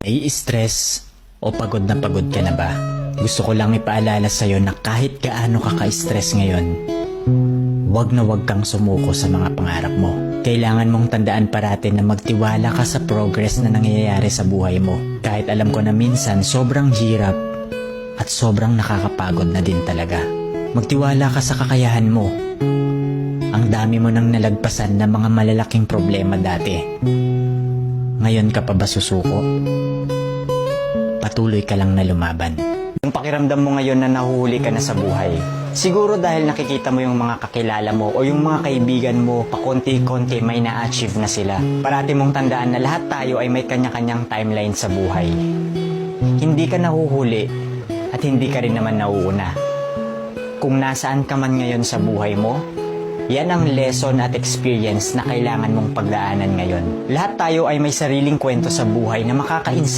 Nai-stress o pagod na pagod ka na ba? Gusto ko lang ipaalala sa'yo na kahit gaano ka ka-stress ngayon, wag na wag kang sumuko sa mga pangarap mo. Kailangan mong tandaan parati na magtiwala ka sa progress na nangyayari sa buhay mo. Kahit alam ko na minsan sobrang hirap at sobrang nakakapagod na din talaga. Magtiwala ka sa kakayahan mo. Ang dami mo nang nalagpasan na mga malalaking problema dati. Ngayon ka pa ba susuko? Patuloy ka lang na lumaban. Yung pakiramdam mo ngayon na nahuhuli ka na sa buhay, siguro dahil nakikita mo yung mga kakilala mo o yung mga kaibigan mo, pakonti-konti may na-achieve na sila. Parati mong tandaan na lahat tayo ay may kanya-kanyang timeline sa buhay. Hindi ka nahuhuli at hindi ka rin naman nauuna. Kung nasaan ka man ngayon sa buhay mo, yan ang lesson at experience na kailangan mong pagdaanan ngayon. Lahat tayo ay may sariling kwento sa buhay na makaka-inspire